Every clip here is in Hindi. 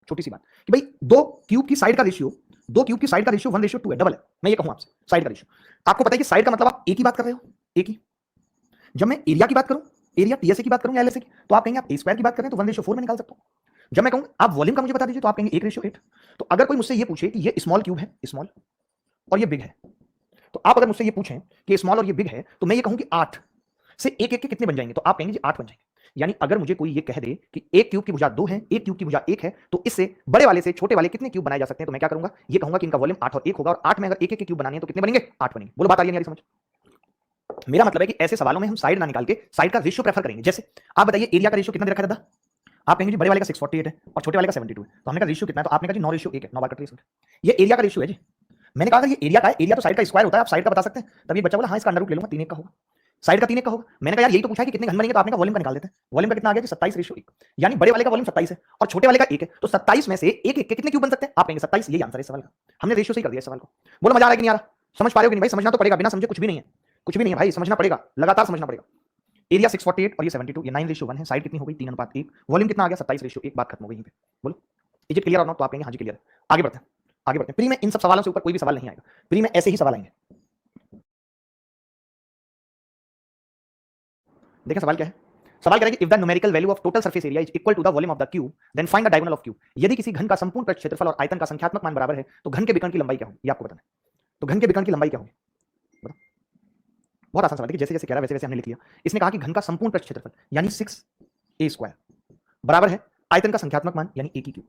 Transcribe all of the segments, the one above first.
छोटी सी बात कि भाई दो क्यूब की साइड का रेशियो 1:2 है, डबल है। मैं ये कहूं आपसे साइड का रेशियो, आपको पता है कि साइड का मतलब आप एक ही बात कर रहे हो, एक ही। जब मैं एरिया की बात करूं, एरिया टीएसए की बात करूं या एलएसए की, तो आप कहेंगे आप ए स्क्वायर की बात कर रहे हैं तो 1:4 में निकाल सकता हूं। जब मैं कहूं आप वॉल्यूम का मुझे बता दीजिए, तो आप कहेंगे 1:8। तो अगर कोई मुझसे ये पूछे कि ये स्मॉल क्यूब है, स्मॉल, और ये बिग है, तो आप अगर मुझसे ये पूछें कि स्मॉल और ये बिग है, तो मैं ये कहूं कि 8 से एक एक के कितने बन जाएंगे, तो आप कहेंगे जी 8 बन जाएंगे। यानी अगर मुझे कोई ये कह दे कि एक क्यूब की भुजा 2 है, एक क्यूब की भुजा 1 है, तो इससे बड़े वाले से छोटे वाले कितने क्यूब बनाए जा सकते हैं, तो मैं क्या करूंगा, ये कहूंगा कि इनका वॉल्यूम 8 और 1 होगा, और 8 में अगर एक एक के क्यूब बनाने हैं तो कितने बनेंगे, 8 बनेंगे। बोलो बात आ रही है नहीं आ रही समझ? मेरा मतलब है कि ऐसे सवालों में हम साइड ना निकाल के साइड का रेशियो प्रेफर करेंगे। जैसे आप बताइए एरिया का रेशियो कितना दे रखा है दादा, आप कहेंगे जी बड़े वाले का 648 है और छोटे वाले का 72 है, तो हमने कहा रेशियो कितना है, तो आपने कहा जी 9:1 है, 9 बार कट रही है। ये एरिया का रेशियो है जी। मैंने कहा ये एरिया का है, एरिया तो साइड का स्क्वायर होता है, आप साइड का बता सकते हैं। तब ये बच्चा बोला हाँ इसका अंडर रूट ले लूंगा, 3:1 का होगा, साइड का 3:1 का होगा। मैंने कहा यार यही तो पूछा है कि कितने घन बनेंगे, तो आपने कहा वॉल्यूम का निकाल देते हैं। वॉल्यूम का कितना आ गया जी 27:1, यानी बड़े वाले का वॉल्यूम 27 है और छोटे वाले का 1 है, तो 27 में से एक एक के कितने क्यूब बन सकते हैं, आप कहेंगे 27। यही आंसर है इस सवाल का, हमने रेशियो से ही कर दिया इस सवाल को। बोलो मजा आ रहा है कि नहीं आ रहा, समझ पा रहे हो कि नहीं भाई, समझना तो पड़ेगा, बिना समझे कुछ भी नहीं है, कुछ भी नहीं है भाई, समझना पड़ेगा, लगातार समझना पड़ेगा। एरिया 648 और ये 72, ये 9:1 है, साइड कितनी हो गई 3:1, वॉल्यूम कितना आ गया 27:1, बात खत्म हो गई यहीं पे। बोलो इज इट क्लियर और नॉट, तो आप कहेंगे हाँ जी क्लियर है। आगे बढ़ते हैं, आगे बढ़ते हैं। प्री में इन सब सवालों से ऊपर कोई भी सवाल नहीं आएगा, प्री में ऐसे ही सवाल आएंगे। देखें सवाल क्या है, सवाल करेंगे if the numerical value of total surface area is equal to the volume of the cube then find the diagonal of cube. यदि किसी घन का संपूर्ण पृष्ठ क्षेत्रफल और आयतन का संख्यात्मक मान बराबर है तो घन के विकर्ण की लंबाई क्या होगी, ये आपको बताना है। तो घन के विकर्ण की लंबाई क्या होगी, बताओ। बहुत आसान सवाल है, जैसे जैसे कह रहा है वैसे वैसे हमने लिख लिया। इसने कहा कि घन का संपूर्ण पृष्ठ क्षेत्रफल यानी 6a² बराबर है आयतन का संख्यात्मक मान यानी a की क्यूब।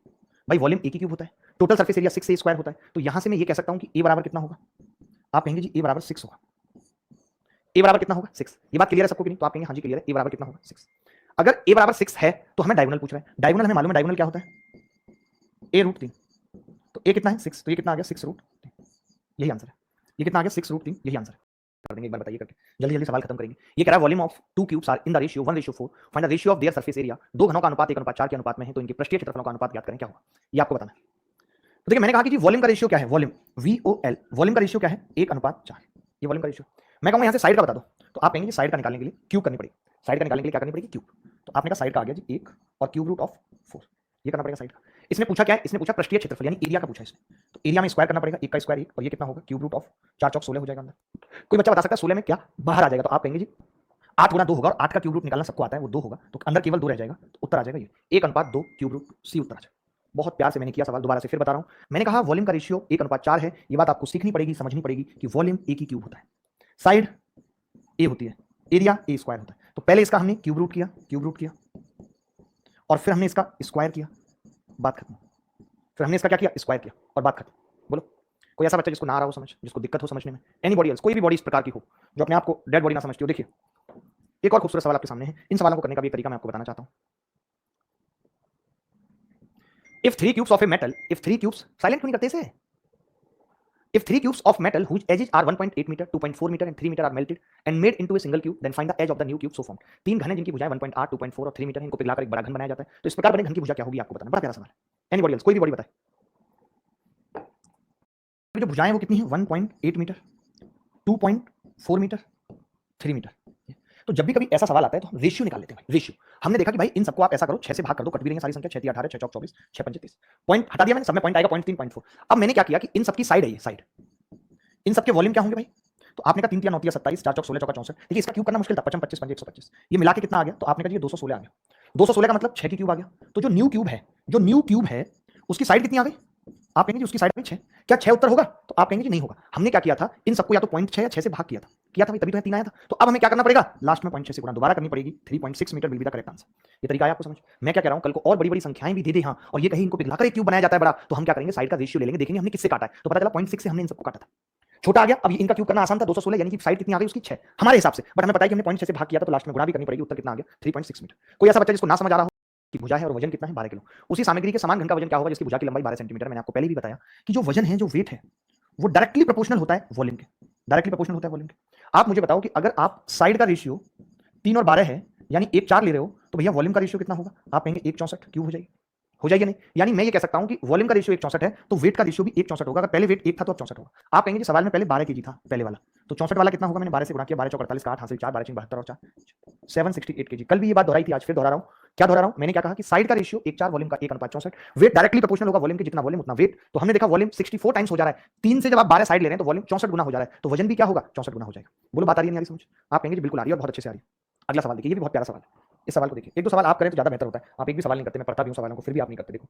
भाई वॉल्यूम a की क्यूब होता है, टोटल सरफेस एरिया 6a² होता है, तो यहां से मैं ये कह सकता हूं कि a बराबर कितना होगा, आप कहेंगे जी a बराबर 6 होगा। a बराबर कितना होगा 6, ये बात क्लियर है सबको कि नहीं, तो आप कहेंगे हाँ जी क्लियर है, a बराबर कितना होगा 6। अगर a बराबर 6 है तो हमें डायगोनल पूछ रहा है, डायगोनल हमें मालूम है डायगोनल क्या होता है, a√3, तो a कितना है 6, तो ये कितना आ गया 6√3, यही आंसर है। ये कितना आ गया 6√3, यही आंसर है। कर देंगे एक बार बताइए करके, जल्दी जल्दी सवाल खत्म करेंगे। ये कह रहा है volume of two cubes are in the ratio 1:4, find the ratio of their surface area. दो घनों का अनुपात 1:4 के अनुपात में है, तो इनके पृष्ठीय क्षेत्रफलों का अनुपात ज्ञात करें, क्या होगा ये आपको बताना है। तो देखिए मैंने कहा कि वॉल्यूम का रेशियो क्या है, वॉल्यूम VOL, वॉल्यूम का रेशियो क्या है 1:4, ये वॉल्यूम का रेशियो। मैं कहूंगा यहाँ से साइड का बता दो, तो आप कहेंगे साइड का निकालने के लिए क्यूब करनी पड़ेगी, साइड का निकालने के लिए क्या करनी पड़ेगी क्यूब। तो आपने कहा साइड का आ गया जी 1 और क्यूब रूट ऑफ 4, ये करना पड़ेगा साइड का। इसने पूछा क्या है, इसने पूछा पृष्ठीय क्षेत्रफल यानी एरिया का पूछा इसने, तो एरिया में स्क्वायर करना पड़ेगा, 1 का स्क्वायर 1, और ये कितना होगा क्यूब रूट ऑफ 4 चौक 16 हो जाएगा अंदर। कोई बच्चा बता सकता है 16 में क्या बाहर आ जाएगा, तो आप कहेंगे जी 8 गुना 2 होगा, और 8 का क्यूब रूट निकालना सबको आता है, वो 2 होगा, तो अंदर केवल 2 रह जाएगा, तो उत्तर आ जाएगा ये 1:2 क्यूब रूट C, उत्तर आ जाएगा। बहुत प्यार से मैंने किया सवाल, दोबारा से फिर बता रहा हूं। मैंने कहा वॉल्यूम का रेशियो 1:4 है, ये बात आपको सीखनी पड़ेगी, समझनी पड़ेगी कि वॉल्यूम a की क्यूब होता है, साइड a होती है, एरिया a² होता है। तो पहले इसका हमने क्यूब रूट किया, क्यूब रूट किया, और फिर हमने इसका स्क्वायर किया, बात खत्म। फिर हमने इसका क्या किया, स्क्वायर किया, और बात खत्म। बोलो कोई ऐसा बच्चा जिसको ना आ रहा हो समझ, जिसको दिक्कत हो समझने में, एनीबॉडी एल्स, कोई भी बॉडी इस प्रकार की हो जो अपने आप को डेड बॉडी ना समझती हो। देखिए एक और खूबसूरत सवाल आपके सामने है, इन सवालों को करने का भी एक तरीका मैं आपको बताना चाहता हूं। If 3 cubes of a metal, if 3 cubes, silent क्यों नहीं करते इसे, if 3 cubes of metal whose edges are 1.8 meter, 2.4 meter and 3 meter are melted and made into a single cube, then find the edge of the new cube so formed। तीन घन हैं जिनकी भुजाएं 1.8, 2.4 और 3 मीटर हैं, इनको पिघलाकर एक बड़ा घन बनाया जाता है, तो इस प्रकार बने घन की भुजा क्या होगी आपको बताना। बड़ा प्यारा सवाल है, एनीबॉडी एल्स, कोई भी बॉडी बताए। जो भुजाएं वो कितनी है 1.8 मीटर, 2.4 मीटर, 3 मीटर। तो जब भी कभी ऐसा सवाल आता है तो हम रेशियो निकाल लेते हैं। रेशियो हमने देखा कि भाई इन सबको आप ऐसा करो 6 से भाग कर दो, कट भी रहेंगे सारी संख्या, 6 3 18, 6 चौक 24, 6 5 30, पॉइंट हटा दिया मैंने, सब में पॉइंट आएगा 0.3 0.4। अब मैंने क्या किया कि इन सबकी साइड है, ये साइड, इन सबके वॉल्यूम क्या होंगे भाई, तो आपने कहा 3 3 9 3 27, 4 चौक 16, चौका 64। देखिए इसका क्यूब करना मुश्किल था, 55 25 5 125, ये मिला के कितना आ गया, तो आपने कहा ये 216 आ गया। 216 का मतलब 6 की क्यूब आ गया। तो जो न्यू क्यूब है, जो न्यू क्यूब है उसकी साइड कितनी आ गई, आप कहेंगे जी उसकी साइड में 6, क्या 6 उत्तर होगा, तो आप कहेंगे जी नहीं होगा। हमने क्या किया था, इन सबको या तो 0.6 या 6 से भाग किया था भाई, तभी तो 3 आया था। तो अब हमें क्या करना पड़ेगा, लास्ट में 0.6 से गुणा दोबारा करनी पड़ेगी, 3.6 metre will be the correct answer. ये तरीका है आपको समझ। मैं क्या कह रहा हूं, कल को और बड़ी बड़ी संख्याएं भी दे दे, हाँ, और ये कहीं इनको पिघलाकर एक क्यूब बनाया जाता है बड़ा, तो हम क्या करेंगे साइड का रेशियो ले लेंगे, देखेंगे हमने किससे काटा है, तो पता चला 0.6 से हमने इन सबको काटा था, छोटा आ गया। अब इनका क्यूब करना आसान था, 216 यानी कि साइड कितनी आ गई उसकी 6 हमारे हिसाब से, बट हमें पता है कि हमने 0.6 से भाग किया था, तो लास्ट में गुणा भी करनी पड़ेगी, उत्तर कितना आ गया 3.6 मीटर। कोई ऐसा बच्चा जिसको ना समझ आ रहा हो कि भुजा है और वजन कितना है 12 किलो, उसी सामग्री के समान घन का वजन क्या होगा जिसकी भुजा की लंबाई 12 सेंटीमीटर। मैंने आपको पहले भी बताया कि जो वजन है, जो वेट है, वो डायरेक्टली प्रोपोर्शनल होता है वॉल्यूम के, डायरेक्टली प्रोपोर्शनल होता है वॉल्यूम के। आप मुझे बताओ कि अगर आप साइड का रेशियो 3 और 12 है यानी 1 4 ले रहे हो, तो भैया वॉल्यूम का रेशियो कितना होगा, आप कहेंगे 1 64 क्यूब हो जाएगी नहीं, यानी मैं ये कह सकता हूं कि वॉल्यूम का रेशियो 1 64 है, तो वेट का रेशियो भी 1 64 होगा। अगर पहले वेट 1 था तो अब 64 होगा। आप कहेंगे सवाल में पहले 12 केजी था पहले वाला, तो 64 वाला कितना होगा, मैंने 12 से गुणा किया, 12 चौक 48 का 8 हासिल 4, 12 72 और 4 768 केजी। कल भी ये बात दोहराई थी, आज फिर दोहरा रहा हूं क्या दोहरा रहा हूं, मैंने क्या कहा कि साइड का रेशियो 1:4, वॉल्यूम का 1:64। वेट डायरेक्टली प्रोपोर्शनल होगा वॉल्यूम के, जितना वॉल्यूम उतना वेट। तो हमने देखा वॉल्यूम 64 टाइम्स हो जा रहा है, 3 से जब आप 12 साइड ले रहे हैं तो वॉल्यूम 64 गुना हो जा रहा है, तो वजन भी क्या होगा, 64 गुना हो जाएगा। बोलो बात आ रही है नहीं आ रही समझ? आप कहेंगे जी बिल्कुल आ रही है और बहुत अच्छे से आ रही है। अगला सवाल देखिए, ये भी बहुत प्यारा सवाल है। इस सवाल को देखिए, एक दो सवाल आप करें तो ज्यादा बेहतर होता है। आप एक भी सवाल नहीं करते, मैं पढ़ता भी हूं सवालों को, फिर भी आप नहीं करते। देखो